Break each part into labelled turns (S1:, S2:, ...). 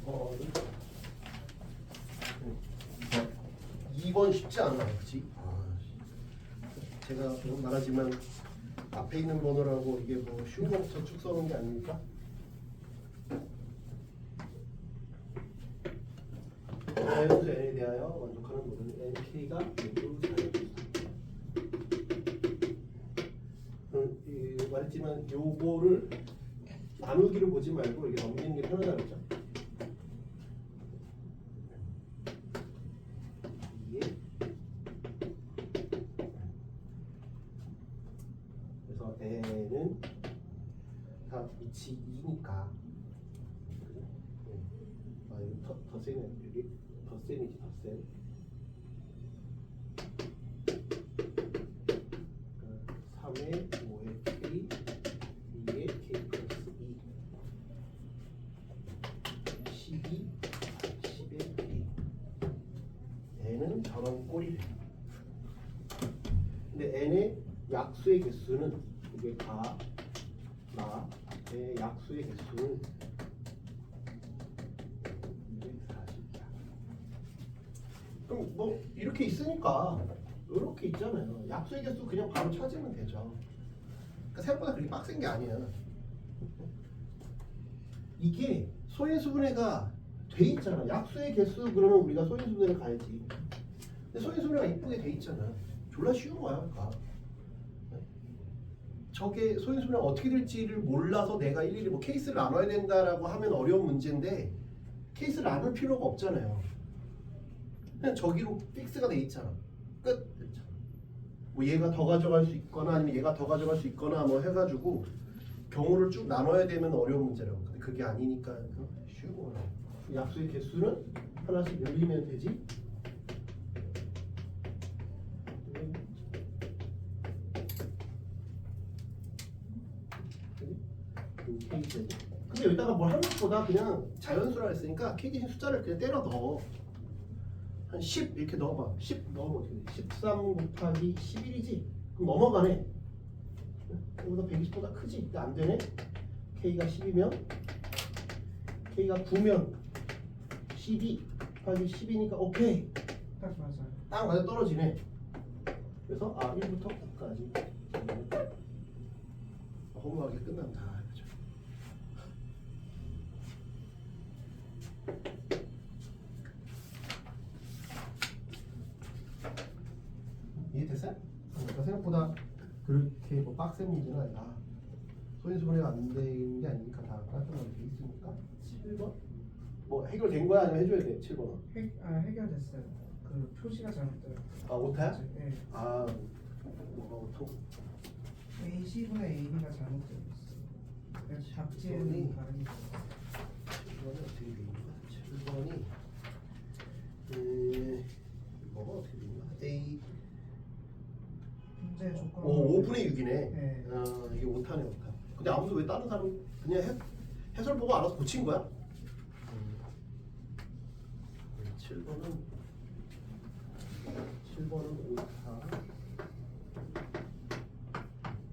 S1: 어, 2번 쉽지 않아, 그치? 제가 말하지만 앞에 있는 번호라고 이게 뭐 쉬운 거부터 쭉 써놓은 게 아닙니까? 자연수 n에 대하여 만족하는 모든 nk가 모두 자연수. 말했지만 요거를 나누기를 보지 말고 이게 넘기는 게 편하다 그랬죠? 그래서 n은 다 위치 2니까 그죠? 아 이거 더 세네. 여기 더 센이지 더 센. 3의 5의 k 2의 k 플러스 2 12 10의 k n은 저런 꼴이 돼. 근데 n의 약수의 개수는 이게 가, 나의 약수의 개수는 240이야. 그럼 뭐 이렇게 있으니까 이렇게 있잖아요. 약수의 개수 그냥 바로 찾으면 되죠. 그러니까 생각보다 그렇게 빡센 게 아니야. 이게 소인수분해가 돼 있잖아. 약수의 개수 그러면 우리가 소인수분해를 가야지. 근데 소인수분해가 이쁘게 돼 있잖아. 졸라 쉬운 거야. 그러니까. 저게 소인수분해가 어떻게 될지를 몰라서 내가 일일이 뭐 케이스를 나눠야 된다라고 하면 어려운 문제인데 케이스를 나눌 필요가 없잖아요. 그냥 저기로 픽스가 돼 있잖아. 끝. 뭐 얘가 더 가져갈 수 있거나 아니면 얘가 더 가져갈 수 있거나 뭐 해가지고 경우를 쭉 나눠야 되면 어려운 문제라고. 근데 그게 아니니까 쉬운 거야. 약수의 개수는 하나씩 늘리면 되지. 근데 여기다가 뭘 하는 것보다 그냥 자연수라 했으니까 k 대신 숫자를 그냥 때려 넣어. 한 10 이렇게 넣어봐. 10 넣으면 어떻게 돼? 13 곱하기 11이지? 그럼 넘어가네. 이거보다 120보다 크지? 근데 안 되네. k가 10이면 k가 9면 12 곱하기 10이니까 오케이.
S2: 딱 맞아요.
S1: 딱 맞아 떨어지네. 그래서 1부터 9까지 허무하게 끝나면 다 해보죠. 이해됐어요? 그러니까 생각보다 그렇게 뭐 빡센 문제는 아니라 소인수분해가 안 되는 게 아니니까 다 깔끔하게 돼 있으니까. 7번? 뭐 해결된 거야 아니면 해줘야 돼? 7번은?
S2: 해결됐어요. 그 표시가 잘못돼요.
S1: 오타야?
S2: 네.
S1: 뭐가 오토?
S2: A10분의 AB가 잘못되어 있어요. 그래서 답지에는 다르게 되어 있어요.
S1: 7번이 어떻게 돼 있나? 7번이 뭐가 어떻게 돼 있나? A
S2: 문제 조건
S1: 5분의 6이네.
S2: 네.
S1: 이게 오타네 오타. 근데 아무도 왜 다른 사람 그냥 해설 보고 알아서 고친 거야? 7번은 오타.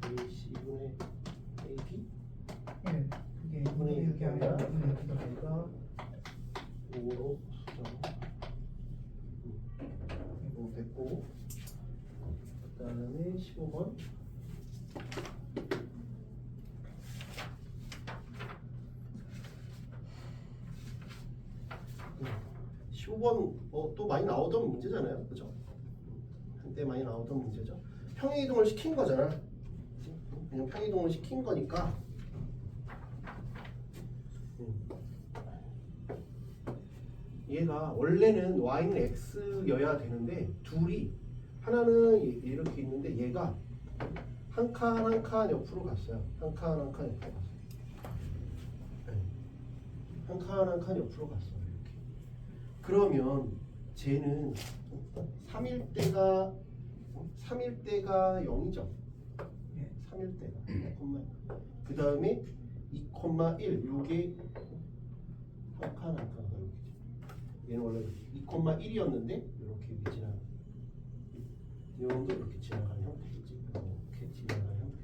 S1: A10분의 AB?
S2: 네. 그게 2분의 6이 아니라 2분의 6이다.
S1: 그러니까 5로 수정. 이거 됐고 그 다음에 15번 15번 또 많이 나오던 문제잖아요. 그죠? 한때 많이 나오던 문제죠. 평행이동을 시킨 거잖아. 그냥 평행이동을 시킨 거니까 얘가 원래는 y는 x여야 되는데 둘이 하나는 이렇게 있는데 얘가 한 칸 한 칸 옆으로 갔어요. 한 칸 한 칸 옆으로 갔어요. 한 칸 한 칸 옆으로 갔어요. 이렇게. 그러면 쟤는 3일 때가 0이죠. 3일 때가 2, 그 다음에 2,1 요게 한 칸 한 칸. 얘는 원래 2,1이었는데 이렇게 지나가. 이놈도 이렇게 지나가는 형태겠지. 이렇게 지나가는 형태.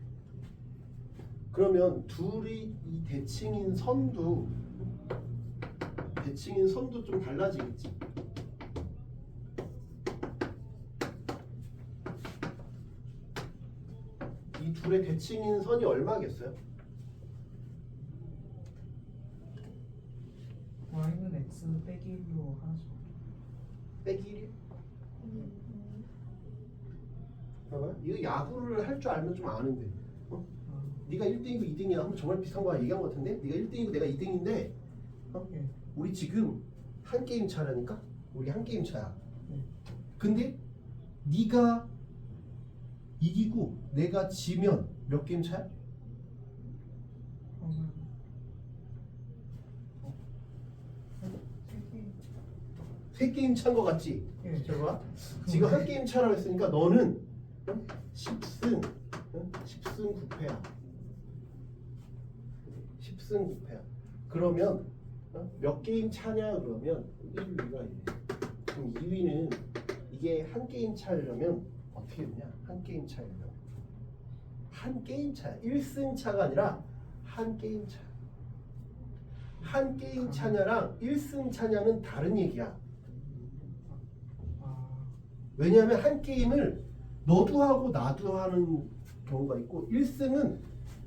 S1: 그러면 둘이 이 대칭인 선도 대칭인 선도 좀 달라지겠지. 이 둘의 대칭인 선이 얼마겠어요?
S2: y는 x 빼기 1로 하나씩.
S1: 빼기 1이야? 봐봐. 이거 야구를 할 줄 알면 좀 아는데. 어? 네가 1등이고 2등이야. 한번 정말 비슷한 거 얘기한 것 같은데? 네가 1등이고 내가 2등인데
S2: 예.
S1: 우리 지금 한 게임 차라니까? 우리 한 게임 차야.
S2: 네.
S1: 근데 네가 이기고 내가 지면 몇 게임 차야?
S2: 그러면 세 개.
S1: 세 게임 차인 거 같지?
S2: 예.
S1: 저봐. 지금 한 게임 차라고 했으니까 너는 10승 10승 9패야. 10승 9패야. 그러면 몇 게임 차냐 그러면 1, 2가 이래. 그럼 2위는 이게 한 게임 차려면 어떻게 되냐? 한 게임 차려면 한 게임 차야. 1승 차가 아니라 한 게임 차. 한 게임 차냐랑 1승 차냐는 다른 얘기야.
S2: 아,
S1: 왜냐하면 한 게임을 너도 하고 나도 하는 경우가 있고 1승은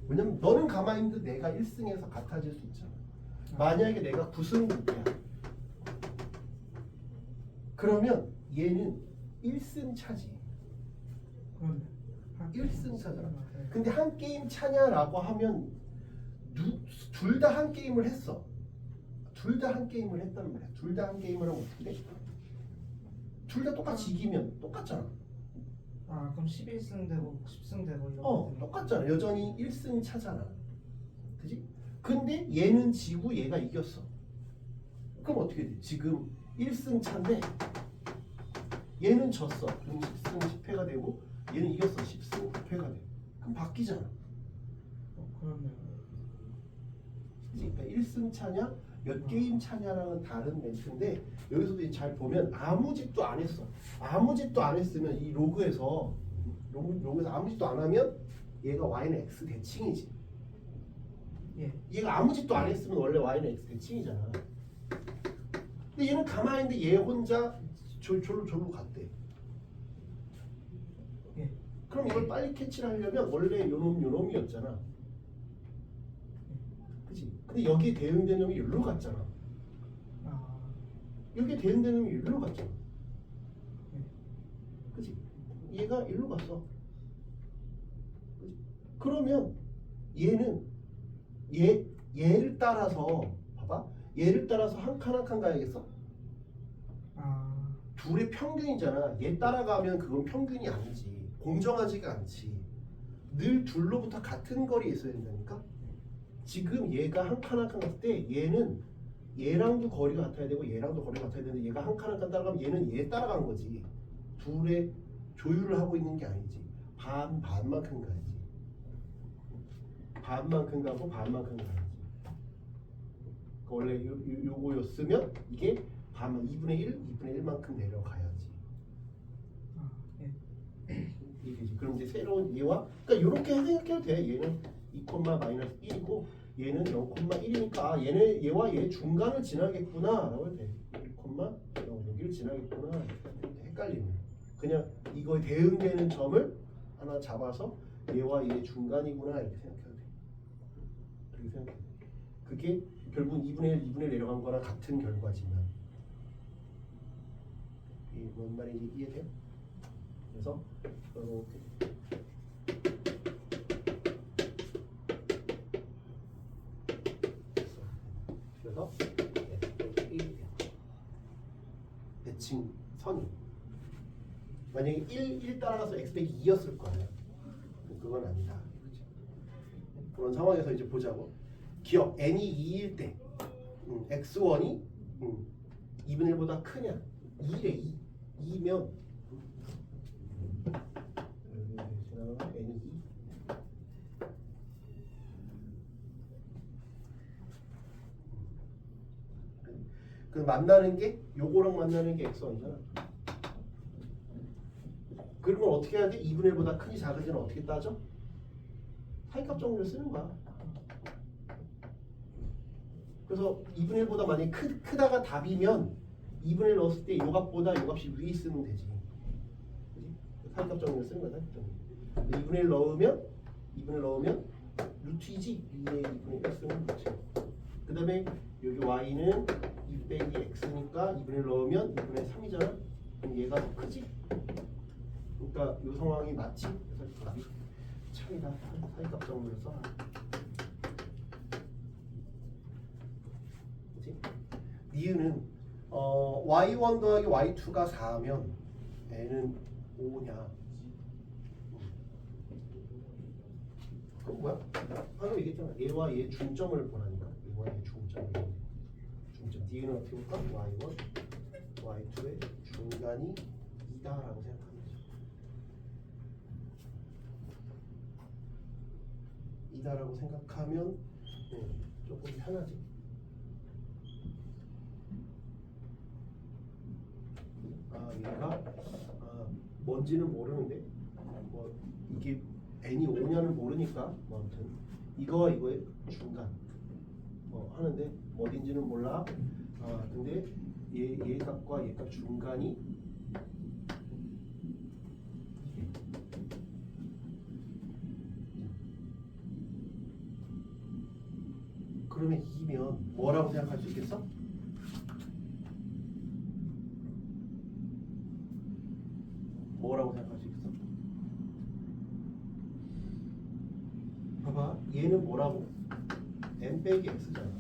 S1: 왜냐면 너는 가만히 있는데 내가 1승에서 같아질 수 있잖아. 만약에 내가 9승 9패야. 그러면 얘는 1승 차지.
S2: 그럼
S1: 1승 차잖아.
S2: 네.
S1: 근데 한 게임 차냐라고 하면 둘 다 한 게임을 했어. 둘 다 한 게임을 했단 말이야. 둘 다 한 게임을 하면 어떻게 돼? 둘 다 똑같이 이기면 똑같잖아.
S2: 아, 그럼 11승 되고 10승 되고 이런 거 되는
S1: 똑같잖아. 여전히 1승 차잖아. 그지? 근데 얘는 지고 얘가 이겼어. 그럼 어떻게 돼? 지금 1승 차인데 얘는 졌어. 그럼 10승 10패가 되고 얘는 이겼어. 10승 9패가 돼. 그럼 바뀌잖아.
S2: 그러면
S1: 그러니까 1승 차냐 몇 게임 차냐랑은 다른 멘트인데 여기서도 이제 잘 보면 아무 짓도 안 했어. 아무 짓도 안 했으면 이 로그에서 아무 짓도 안 하면 얘가 y는 x 대칭이지.
S2: 예.
S1: 얘가 아무 짓도 안 했으면 원래 y는 x 대칭이잖아. 근데 얘는 가만히 있는데 얘 혼자 절로 갔대.
S2: 예.
S1: 그럼 이걸 빨리 캐치를 하려면 원래 요놈이었잖아. 그치? 근데 여기에 대응된 놈이 여기로 갔잖아.
S2: 아,
S1: 여기에 대응된 놈이 여기로 갔잖아.
S2: 예.
S1: 그치? 얘가 일로 갔어. 그치? 그러면 얘는 얘를 따라서 봐봐. 얘를 따라서 한 칸 한 칸 가야겠어?
S2: 아,
S1: 둘의 평균이잖아. 얘 따라가면 그건 평균이 아니지. 공정하지가 않지. 늘 둘로부터 같은 거리에 있어야 된다니까. 지금 얘가 한 칸 한 칸 갔을 때 얘는 얘랑도 거리가 같아야 되고 얘랑도 거리가 같아야 되는데 얘가 한 칸 한 칸 따라가면 얘는 얘 따라간 거지. 둘의 조율을 하고 있는 게 아니지. 반만큼 가야지. 반만큼 가고 반만큼 가야지. 원래 요거였으면 이게 반만 2분의 1만큼 내려가야지.
S2: 아, 예.
S1: 이게 되지. 그럼 이제 새로운 얘와 그러니까 이렇게 생각해도 돼. 얘는 2,-1이고 얘는 0,1이니까 얘는 얘와 얘 중간을 지나겠구나라고 해도 돼. 1,여기를 지나겠구나. 헷갈리네. 그냥 이거에 대응되는 점을 하나 잡아서 얘와 얘 중간이구나 이렇게 생각해도 돼. 그렇게 생각해. 그게 결국 2분의 1 내려간 거랑 같은 결과지만 이게 뭔 말인지 이해돼요? 그래서 이렇게 그래서 이 대칭 선이 만약에 1 따라가서 x 빼기 2였을 거예요. 그건 아니다. 그런 상황에서 이제 보자고. 기억 n이 2일 때 x1이 2분의 1보다 크냐? 2래 2면 n이 2. 그 만나는 게 요거랑 만나는 게 x1이잖아. 그러면 어떻게 해야 돼? 2분의 1보다 크니 작은지는 어떻게 따져? 사이값 정리를 쓰는 거야. 그래서 2분의 1보다 만약에 크다가 답이면 2분의 1 넣었을 때 요 값보다 요 값이 위에 있으면 되지. 그지? 사이값 정리를 쓰는 거야. 사이값 정리. 2분의 1 넣으면 루트 2지. 2분의 1 쓰면 루트. 그 다음에 여기 y는 2 빼기 x니까 2분의 1 넣으면 2분의 3이잖아. 그럼 얘가 더 크지? 그러니까 이 상황이 맞지? 그래서 답이 창이다. 사이값 정리를 써라. 그치? 니은은 y1 더하기 y2가 4면 n은 5냐? 그럼 뭐야? 방금 얘기했잖아. 얘와 얘 중점을 보라니까. 얘와 얘 중점. 니은은 어떻게 볼까? y1, y2의 중간이 2다라고 생각하면 되죠. 2다라고 생각하면 조금 편하지. 얘가 뭔지는 모르는데 뭐 이게 n이 5냐는 모르니까 뭐 아무튼 이거와 이거의 중간 하는데 어딘지는 몰라. 근데 얘 값과 얘 값 중간이 그러면 2면 뭐라고 생각할 수 있겠어? 뭐라고 생각할 수 있겠어? 봐봐, 얘는 뭐라고? n 빼기 x잖아.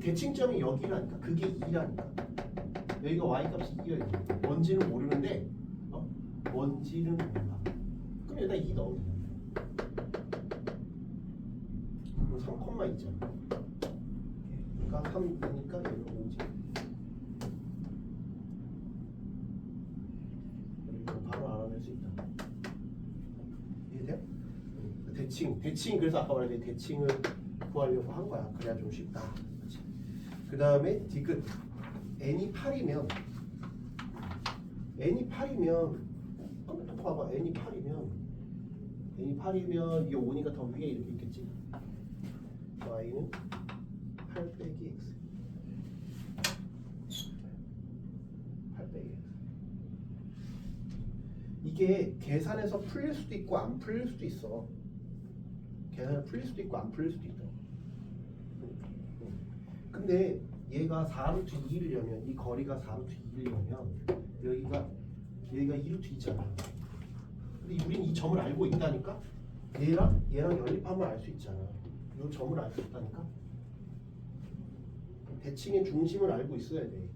S1: 대칭점이 여기라니까. 그게 2라니까. 여기가 y값이 2여야 돼. 뭔지는 모르는데 뭔지는 몰라. 그럼 여기다 2 넣으면 돼. 3, 있잖아. 그러니까 3이니까 얘는 5지. 그리고 바로 알아낼 수 있다. 이해돼요? 대칭 그래서 아까 말했듯이 대칭을 구하려고 한 거야. 그래야 좀 쉽다. 그 다음에 디귿 n이 8이면 또 봐봐. n이 8이면 이게 5니까 더 위에 이렇게 있겠지. y는 8 빼기 x 8 빼기 x 이게 계산해서 풀릴 수도 있고 안 풀릴 수도 있어. 계산해서 풀릴 수도 있고 안 풀릴 수도 있다. 근데 얘가 4루트 2이려면 이 거리가 4루트 2이려면 여기가 2루트 2잖아. 근데 우린 이 점을 알고 있다니까. 얘랑 연립하면 알 수 있잖아. 이 점을 알 수 있다니까. 대칭의 중심을 알고 있어야 돼.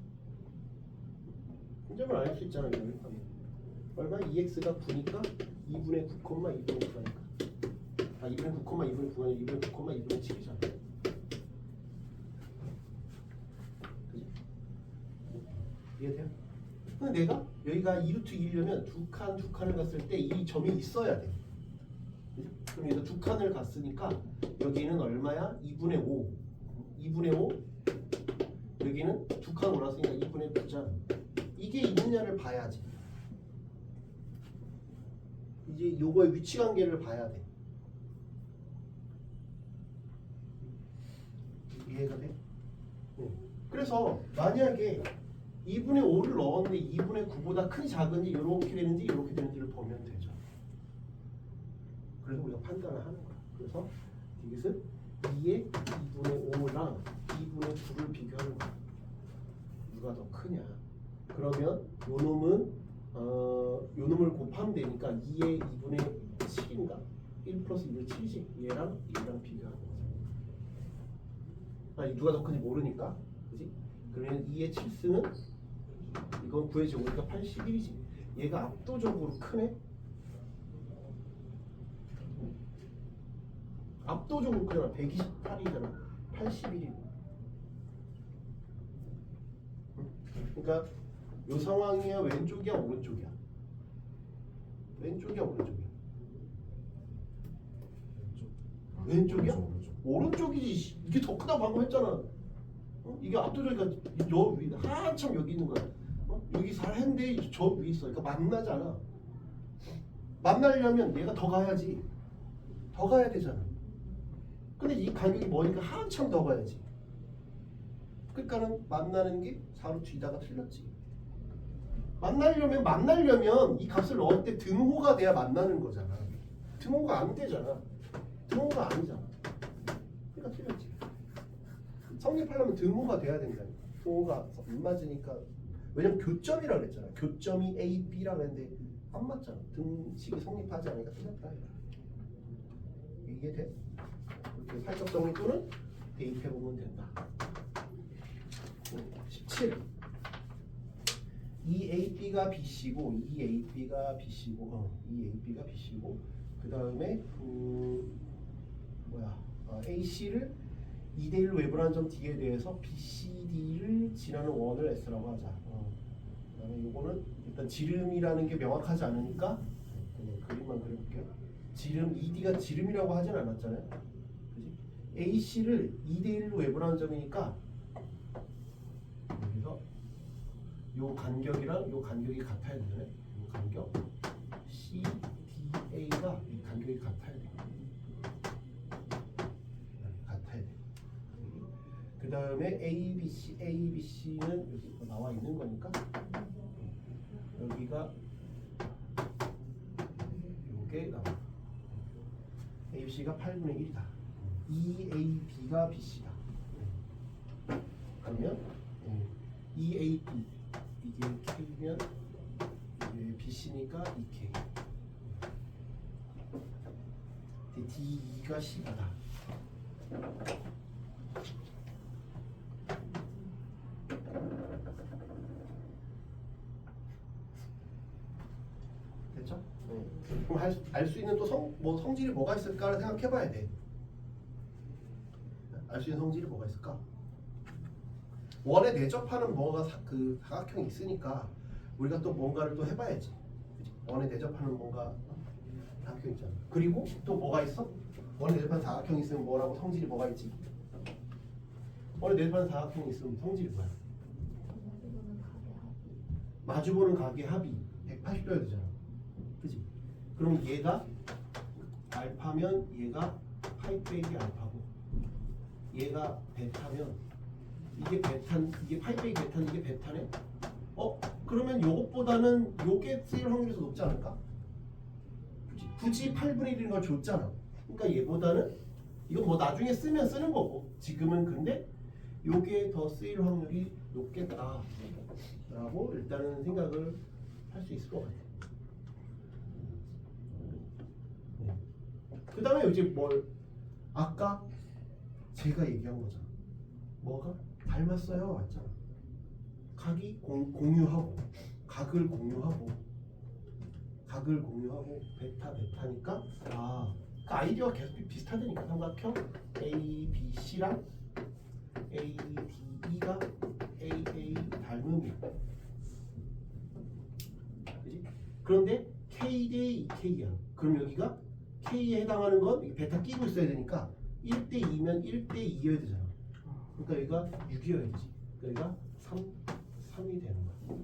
S1: 이 점을 알 수 있잖아. 연립하면 얼마? 2x가 9니까 2분의 9, 2분의 9라니까. 2분의 9, 2분의 9가 아니라 2분의 9, 2분의 7이잖아. 그지? 이해돼요? 근데 내가 여기가 2루트 2이려면 두 칸을 갔을 때 이 점이 있어야 돼. 그지? 그럼 여기서 두 칸을 갔으니까 여기는 얼마야? 2분의 5. 2분의 5. 여기는 두 칸 올랐으니까 2분의 9잖아. 이게 있느냐를 봐야지. 이제 요거의 위치 관계를 봐야 돼. 이해가 돼? 그래서 만약에 2분의 5를 넣었는데 2분의 9보다 큰지 작은지 이렇게 되는지를 보면 되죠. 그래서 우리가 판단을 하는 거야. 그래서 이것을 2의 2분의 5랑 2분의 9를 비교하는 거야. 누가 더 크냐? 그러면 요 놈을 곱하면 되니까 2의 2분의 7인가? 1 플러스 2분의 7이지? 얘랑 비교하는 거지. 누가 더 큰지 모르니까. 그지? 그러면 2의 7승은 이건 9의 제곱이니까 81이지. 얘가 압도적으로 크네? 압도적으로 크잖아. 128이잖아. 81이. 그러니까 요 상황이야 왼쪽이야 오른쪽이야? 왼쪽이야 오른쪽이야? 왼쪽이야? 오른쪽이지. 이게 더 크다고 방금 했잖아. 이게 압도적이니까 저 위 한참 여기 있는 거야. 여기 살했는데 저 위에 있어. 그러니까 만나잖아. 만나려면 얘가 더 가야지. 더 가야 되잖아. 근데 이 간격이 머니까 한참 더 가야지. 그러니까는 만나는 게 4루트 2다가 틀렸지. 만나려면 이 값을 넣을 때 등호가 돼야 만나는 거잖아. 등호가 안 되잖아. 등호가 아니잖아. 그러니까 틀렸지. 성립하려면 등호가 돼야 된다니까. 등호가 안 맞으니까. 왜냐면 교점이라 그랬잖아. 교점이 A, B라 그랬는데 안 맞잖아. 등식이 성립하지 않으니까 틀렸다. 이게 돼? 이렇게 살짝 정리 또는 대입해보면 된다. 17. EAB가 BC고 EAB가 BC고 EAB가 BC고 그 다음에 AC를 2대1로 외분한 점 D에 대해서 BCD를 지나는 원을 S라고 하자. 그 다음에 요거는 일단 지름이라는 게 명확하지 않으니까 그냥 그림만 그려볼게요. 지름 ED가 지름이라고 하진 않았잖아요. 그지? AC를 2대1로 외분한 점이니까 여기서 요 간격이랑 요 간격이 같아야 되잖아요. 요 간격 CDA가 이 간격이 같아야 돼. 같아야 돼. 그 다음에 ABC는 여기 나와 있는 거니까 여기가 요게 나와. ABC가 8분의 1이다. EAB가 BC다. 그러면 EAB 이게 K면 이게 BC니까 2K. DE가 C다. 됐죠? 네. 그럼 알 수 있는 또 성질이 뭐가 있을까를 생각해봐야 돼. 알 수 있는 성질이 뭐가 있을까? 원에 내접하는 뭐가 그 사각형이 있으니까 우리가 또 뭔가를 또 해봐야지. 그치? 원에 내접하는 뭔가 사각형 있잖아. 그리고 또 뭐가 있어? 원에 내접하는 사각형이 있으면 뭐라고 성질이 뭐가 있지? 원에 내접하는 사각형이 있으면 성질이 뭐야? 마주보는 각의 합이 180도야 되잖아. 그치? 그럼 얘가 알파면 얘가 파이 빼기 알파고 얘가 베타면 이게 파이 빼기 베타는 이게 베타네? 그러면 요것보다는 요게 쓰일 확률이 더 높지 않을까? 굳이 8분의 1인 걸 줬잖아. 그러니까 얘보다는 이건 뭐 나중에 쓰면 쓰는 거고 지금은 근데 요게 더 쓰일 확률이 높겠다 라고 일단은 생각을 할 수 있을 것 같아. 그 다음에 이제 아까 제가 얘기한 거잖아. 뭐가? 닮았어요 맞잖아. 각이 공유하고 각을 공유하고 베타니까 그 아이디어가 계속 비슷하다니까. 삼각형 ABC랑 ADE가 AA 닮음이야. 그지? 그런데 K 대 2K야. 그럼 여기가 K에 해당하는 건 베타 끼고 있어야 되니까 1대 2면 1대 2여야 되잖아. 그러니까 여기가 6이어야 되지. 그러니까 3이 되는 거야.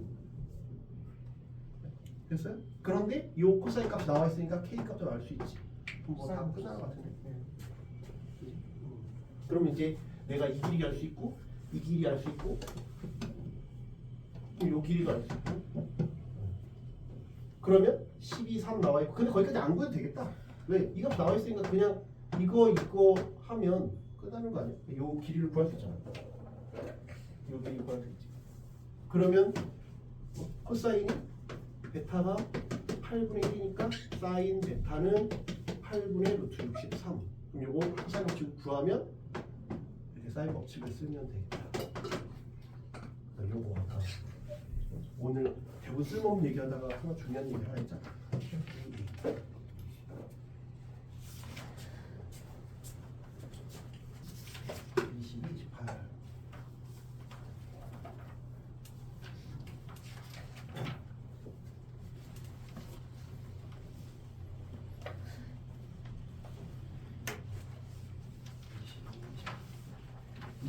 S1: 됐어요? 그런데 이 코사인 값이 나와 있으니까 K 값도 나올 수 있지. 그럼 뭐 다 끝난 것 같은데. 그러면 이제 내가 이 길이 알 수 있고 이 길이 알 수 있고 이 길이도 알 수 있고 그러면 12, 3 나와 있고 근데 거기까지 안 구해도 되겠다. 왜? 이 값 나와 있으니까 그냥 이거 하면 끝나는 거 아니야? 요 길이를 구할 수 있잖아. 요 길이를 구할 수 있지. 그러면 코사인이 베타가 8분의 1이니까 사인 베타는 8분의 루트 63. 그럼 요거 코사인 법칙을 구하면 이렇게 사인 법칙을 쓰면 되겠다. 요거 아까 오늘 대부분 쓸모없는 얘기하다가 하나 중요한 얘기 하나 했잖아.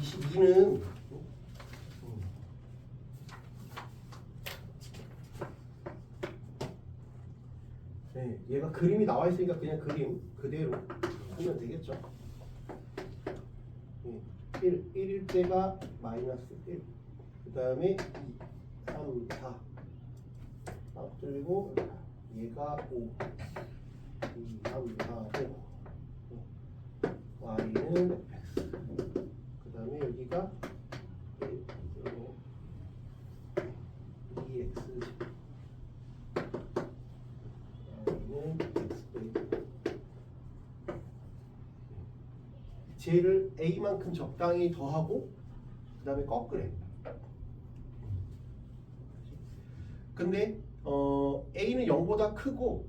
S1: 22는 얘가 그림이 나와 있으니까 그냥 그림 그대로 하면 되겠죠. 1일 때가 마이너스 1. 그 다음에 2, 3, 4. 그리고 얘가 5. 2, 3, 4, 5. y는 x. 그 다음에 여기가 1, 2x. y는 x 빼기. 쟤를 a만큼 적당히 더하고 그 다음에 꺾으래. 근데 a는 0보다 크고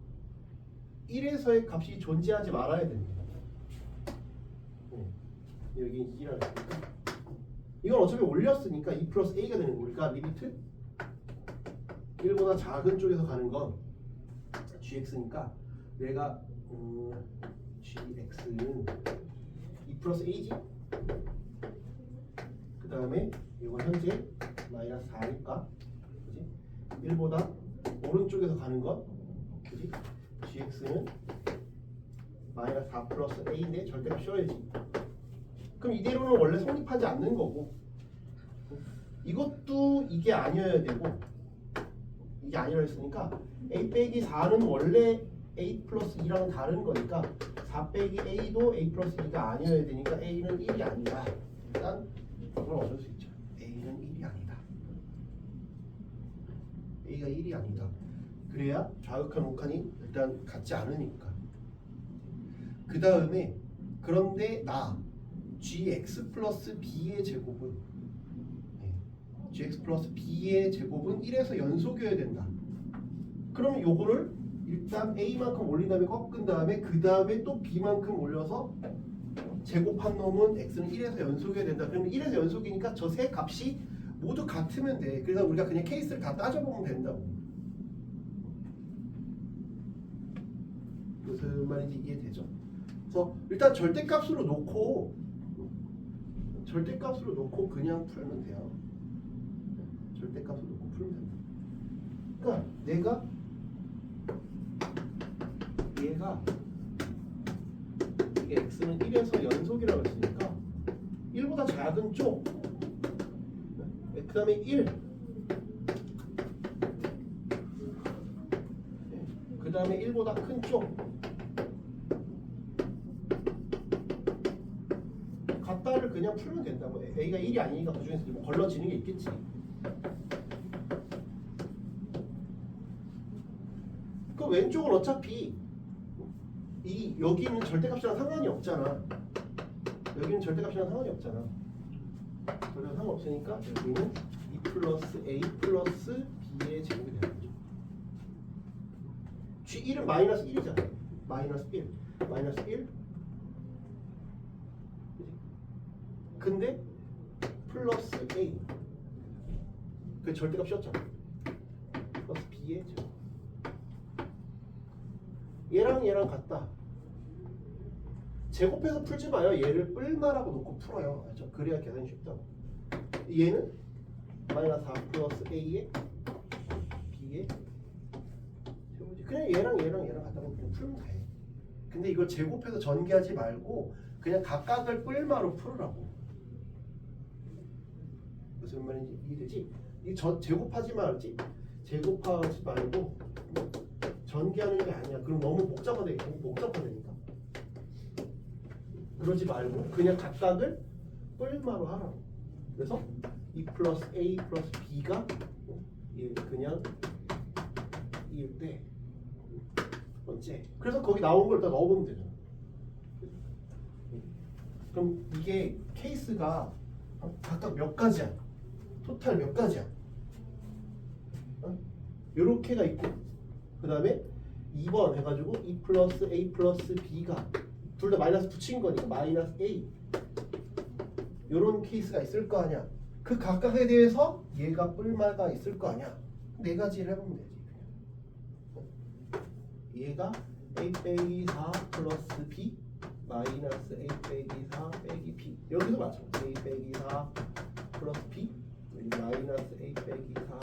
S1: 1에서의 값이 존재하지 말아야 됩니다. 여기 2라고 했으니까 이건 어차피 올렸으니까 2 플러스 a가 되는 거니까 리미트 1보다 작은 쪽에서 가는 건 gx니까 내가 gx는 2 플러스 a지. 그 다음에 이건 현재 마이너스 4니까 그지? 1보다 오른쪽에서 가는 건 그지? gx는 마이너스 4 플러스 a인데 절대값 씌워야지. 그럼 이대로는 원래 성립하지 않는 거고 이것도 이게 아니어야 되고 이게 아니라 했으니까 a 빼기 4는 원래 a 플러스 2랑은 다른 거니까 4 빼기 a도 a 플러스 2가 아니어야 되니까 a는 1이 아니다. 일단 그건 어쩔 수 있죠. a는 1이 아니다. a가 1이 아니다. 그래야 좌극한 우극한이 일단 같지 않으니까. 그 다음에 그런데 gx 플러스 b의 제곱은 gx 플러스 b의 제곱은 1에서 연속이어야 된다. 그러면 요거를 일단 a만큼 올린 다음에 꺾은 다음에 그 다음에 또 b만큼 올려서 제곱한 놈은 x는 1에서 연속이어야 된다. 그러면 1에서 연속이니까 저 세 값이 모두 같으면 돼. 그래서 우리가 그냥 케이스를 다 따져보면 된다고. 무슨 말인지 이해되죠? 그래서 일단 절대값으로 놓고 그냥 풀면 돼요. 절대값으로 놓고 풀면 된다. 그러니까 얘가 이게 x는 1에서 연속이라고 했으니까 1보다 작은 쪽, 그 다음에 1, 그 다음에 1보다 큰 쪽, 같다를 그냥 풀면 된다고. a가 1이 아니니까 그 중에서 뭐 걸러지는 게 있겠지. 그 왼쪽은 어차피 여기는 절대값이랑 상관이 없잖아. 여기는 절대값이랑 상관이 없잖아. 전혀 상관없으니까 여기는 2 플러스 a 플러스 b의 제곱이 되는 거죠. g1은 마이너스 1이잖아. 마이너스 1. 마이너스 1. 근데 플러스 a. 그 절대값이었잖아. 플러스 b의 제곱. 얘랑 같다. 제곱해서 풀지 마요. 얘를 뿔마라고 놓고 풀어요. 알죠? 그래야 계산이 쉽다고. 얘는 마이너스 4 플러스 a에 b에 제곱이지. 그냥 얘랑 갖다 놓고 그냥 풀면 돼. 근데 이걸 제곱해서 전개하지 말고 그냥 각각을 뿔마로 풀으라고. 무슨 말인지 이해되지? 이 제곱하지 말지. 제곱하지 말고 전개하는 게 아니야. 그럼 너무 복잡하다니까. 그러지 말고 그냥 각각을 뿔마로 하라고. 그래서 2 플러스 a 플러스 b가 그냥 2일 때 번째. 그래서 거기 나온 걸 다 넣어보면 되잖아. 그럼 이게 케이스가 각각 몇 가지야? 토탈 몇 가지야? 요렇게가 있고 그 다음에 2번 해가지고 2 플러스 a 플러스 b가 둘 다 마이너스 붙인 거니까 마이너스 a 요런 케이스가 있을 거 아니야. 그 각각에 대해서 얘가 뿔마가 있을 거 아니야. 네 가지를 해보면 되지. 얘가 a 빼기 4 플러스 b 마이너스 a 빼기 4 빼기 b. 여기도 마찬가지. a 빼기 4 플러스 b 마이너스 a 빼기 4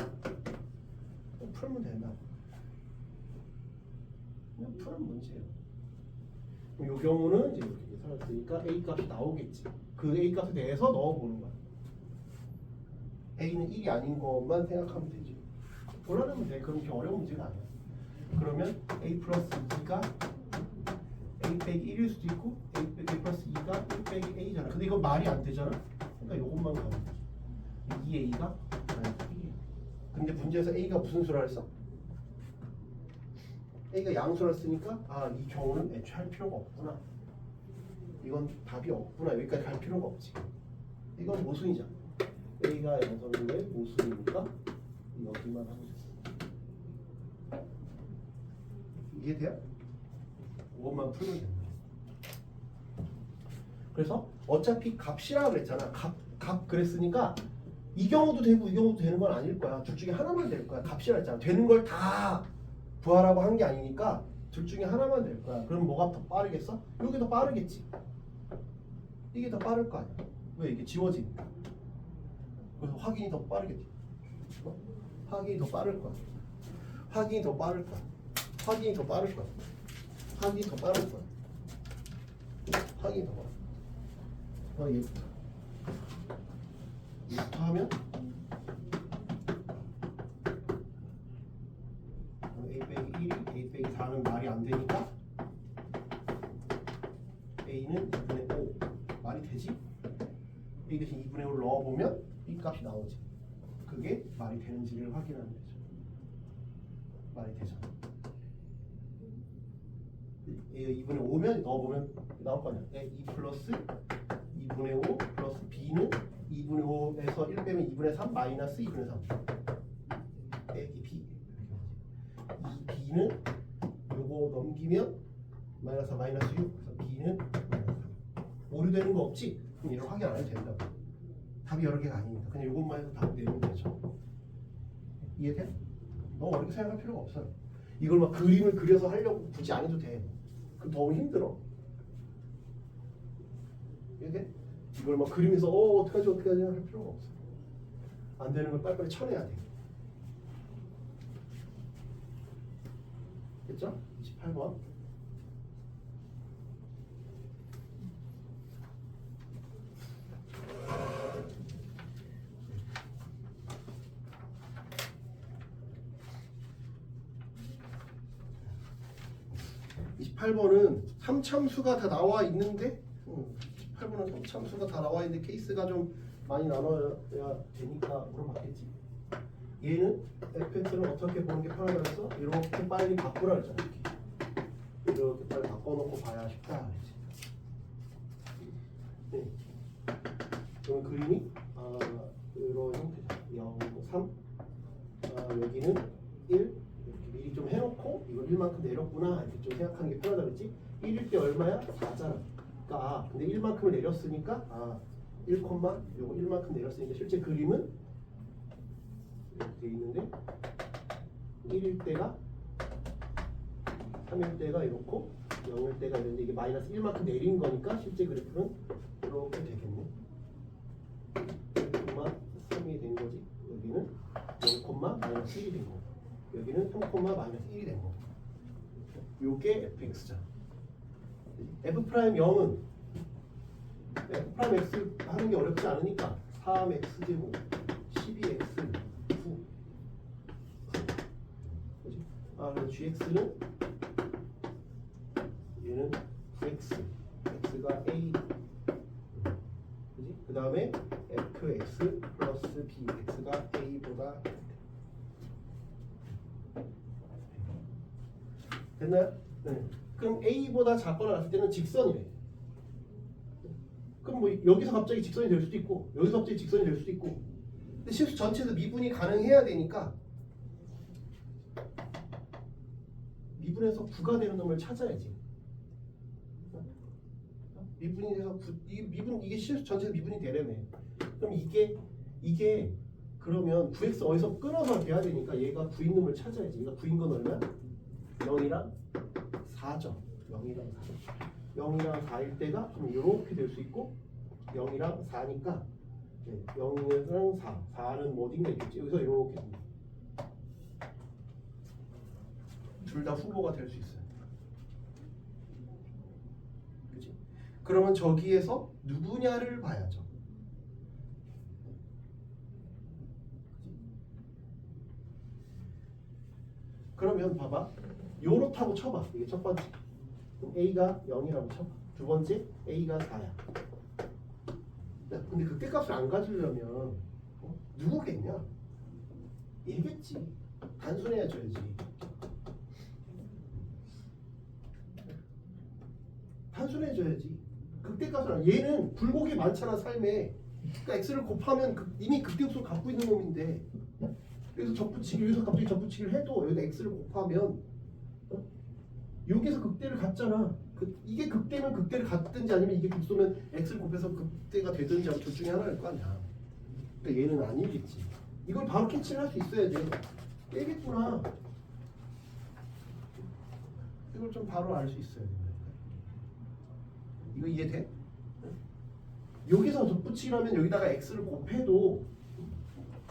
S1: 풀면 된다. 그냥 푸는 문제예요. 이 경우는 이제 이렇게 살았으니까 a 값이 나오겠지. 그 A 값에 대해서 넣어보는 거야. A는 1이 아닌 것만 생각하면 되지. 골라내면 돼. 그럼 이렇게 어려운 문제가 아니야. 그러면 A 플러스 2가 A 빼기 1일 수도 있고 A 플러스 2가 1 빼기 A잖아. 근데 이건 말이 안 되잖아. 그러니까 이것만 가면 되지. 2A가 근데 문제에서 A가 무슨 수라 했어? A가 양수라 쓰니까 이 경우는 애초에 할 필요가 없구나. 이건 답이 없구나. 여기까지 갈 필요가 없지. 이건 모순이잖아. A가 양수인데 모순이니까 여기만 하면 돼. 이해돼요? 이것만 풀면 된다. 그래서 어차피 값이라 그랬잖아. 값 그랬으니까 이 경우도 되고 이 경우도 되는 건 아닐 거야. 둘 중에 하나만 될 거야. 값이라 했잖아. 되는 걸 다 구하라고 한 게 아니니까 둘 중에 하나만 될 거야. 그럼 뭐가 더 빠르겠어? 이게 더 빠르겠지. 이게 더 빠를 거 아니야. 왜? 이게 지워지니까. 그래서 확인이 더 빠르겠지. 확인이 더 빠를 거야. 확인이 더 빠를 거야. 확인이 더 빠를 거야. 확인이 더 빠를 거야. 확인이 더 빠를 거야. 얘부터. 얘부터 하면 A 빼기 1이 A 빼기 4는 말이 안 되니까 A는 2분의 5 말이 되지? A 대신 2분의 5를 넣어보면 이 값이 나오지. 그게 말이 되는지를 확인하는 거죠. 말이 되잖아. A 2분의 5면 넣어보면 나올 거 아니야. A 플러스 2분의 5 플러스 B는 2분의 5에서 1 빼면 2분의 3 마이너스 2분의 3 빼기 B. 이 B는 요거 넘기면 마이너스 4 마이너스 6 그래서 B는 마이너스 3. 오류되는 거 없지? 그럼 이걸 확인 안 해도 된다고. 답이 여러 개가 아니니까 그냥 요것만 해서 답 내면 되죠. 이해돼? 너무 어렵게 생각할 필요가 없어요. 이걸 막 그림을 그려서 하려고 굳이 안 해도 돼. 그 너무 힘들어. 이해돼? 이걸 막 그리면서 어떡하지 할 필요가 없어. 안 되는 걸 빨리빨리 쳐내야 돼. 됐죠? 28번. (28번은) 3참수가 다 나와 있는데 18번은 3참수가 다 나와 있는데 케이스가 좀 많이 나눠야 되니까 물어봤겠지. 얘는 fx를 어떻게 보는 게 편하다 해서 이렇게 빨리 바꾸라 그랬잖아. 이렇게 빨리 바꿔놓고 봐야 쉽다 그랬지. 네. 그럼 그림이 이런 형태죠. 0, 3 여기는 1 이렇게 미리 좀 해놓고 이걸 1만큼 내렸구나 이렇게 좀 생각하는 게 편하다 그랬지. 1일 때 얼마야? 4잖아. 그러니까 근데 1만큼을 내렸으니까 1, 요거 1만큼 내렸으니까 실제 그림은 이렇게 돼 있는데 1일 때가 3일 때가 이렇고 0일 때가 이런데 이게 마이너스 1만큼 내린 거니까 실제 그래프는 이렇게 되겠네. 1,3이 된 거지. 여기는 0, 마이너스 1이 된 거고 여기는 3, 마이너스 1이 된 거고 요게 fx잖아. f'0은 f'(x) 하는 게 어렵지 않으니까 3x제곱 12x 9 그렇지? 그럼 gx는 얘는 9x x가 a 그렇지? 그 다음에 fx 플러스 bx가 a보다 됐나요? 네. 그럼 a보다 작거나 같을 때는 직선이래. 그럼 뭐 여기서 갑자기 직선이 될 수도 있고 여기서 갑자기 직선이 될 수도 있고 근데 실수 전체에서 미분이 가능해야 되니까 미분에서 9가 되는 놈을 찾아야지. 미분이 돼서 이게 실수 전체에서 미분이 되려면 그럼 이게 그러면 9x 어디서 끊어서 돼야 되니까 얘가 9인 놈을 찾아야지. 얘가 9인 건 얼마야? 0이랑 4죠. 0이랑 4. 0이랑 4일 때가 그럼 이렇게 될 수 있고 0이랑 4니까 0이랑 4, 4는 뭐 어딘가 있겠지. 여기서 이렇게 됩니다. 둘 다 후보가 될 수 있어요. 그치? 그러면 저기에서 누구냐를 봐야죠. 그러면 봐봐. 요렇다고 쳐봐. 이게 첫 번째. A가 0이라고 쳐봐. 두 번째 A가 4야. 근데 극대값을 안 가지려면 누구겠냐? 얘겠지. 단순해져야지. 단순해져야지. 극대값을 안. 얘는 굴곡이 많잖아 삶에. 그러니까 x를 곱하면 이미 극대값을 갖고 있는 놈인데 여기서 접붙이기 여기서 갑자기 접붙이기를 해도 여기다 x를 곱하면 여기서 극대를 갖잖아. 이게 극대면 극대를 갖든지 아니면 이게 극소면 x를 곱해서 극대가 되든지 하면 둘 중에 하나일 거 아니야. 그러니까 얘는 아니겠지. 이걸 바로 캐치를 할 수 있어야지. 얘겠구나. 이걸 좀 바로 알 수 있어야 된다니까. 이거 이해돼? 여기서 덧붙이려면 여기다가 x를 곱해도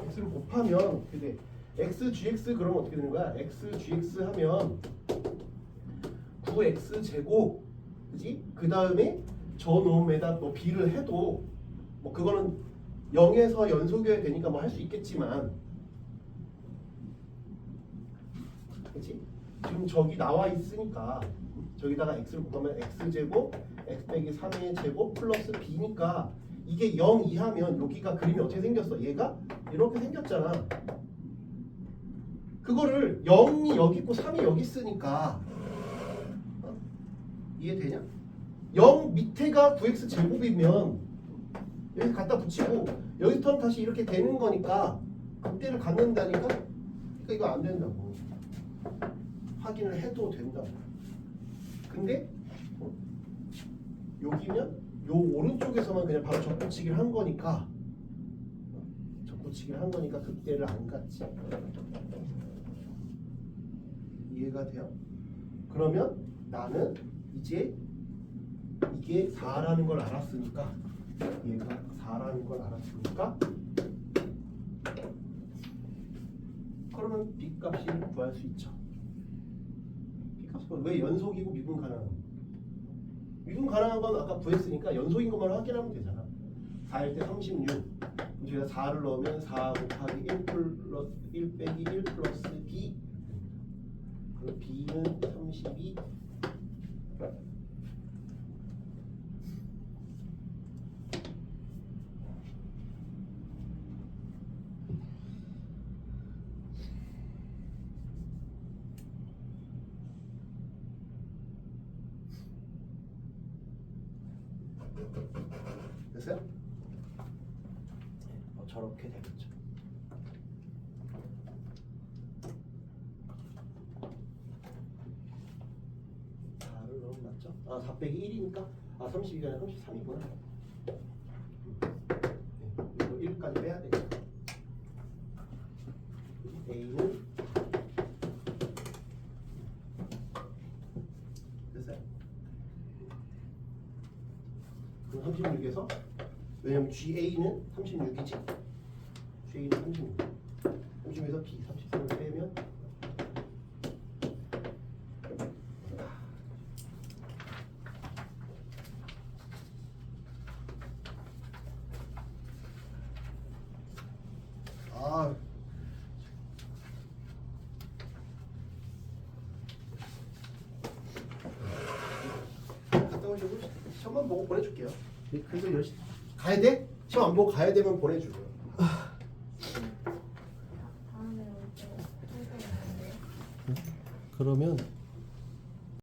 S1: x를 곱하면 그게 x gx 그러면 어떻게 되는 거야? x gx 하면 9x 제곱, 그지? 그 다음에 저 놈에다 뭐 b를 해도 뭐 그거는 0에서 연속이어야 되니까 뭐 할 수 있겠지만, 그지? 지금 저기 나와 있으니까 저기다가 x를 곱하면 x 제곱, x 빼기 3의 제곱 플러스 b니까 이게 0 이하면 여기가 그림이 어떻게 생겼어? 얘가 이렇게 생겼잖아. 그거를 0이 여기 있고 3이 여기 있으니까 이해되냐? 0 밑에가 9x 제곱이면 여기 갖다 붙이고 여기부터는 다시 이렇게 되는 거니까 극대를 갖는다니까. 그러니까 이거 안 된다고. 확인을 해도 된다고. 근데 여기면 요 오른쪽에서만 그냥 바로 접붙이기를 한 거니까 극대를 안 갖지. 이해가 돼요? 그러면 나는 이제 이게 4라는 걸 알았으니까, 얘가 4라는 걸 알았으니까 그러면 B값이 구할 수 있죠. B값은 왜 연속이고 미분 가능한? 미분 가능한 건 아까 구했으니까 연속인 것만 확인하면 되잖아. 4일 때 36. 그럼 저희가 4를 넣으면 4 곱하기 1 플러스 1 빼기 1 플러스 B. 그럼 B는 32. 됐어요? 저렇게 되겠죠. 맞죠? 4 빼기 1이니까 32가 아니라 33이구나. 이거 1까지 빼야 되겠다. A는 됐어요? 그럼 36에서 왜냐면 GA는 36이지. GA는 36. 36에서 B 33을 빼면 갔다 오시고 시험만 보고 보내줄게요. 그래서 열심히 가야 돼? 시험 안 보고 가야 되면 보내주고요.
S3: 다음에 올때
S1: 그러면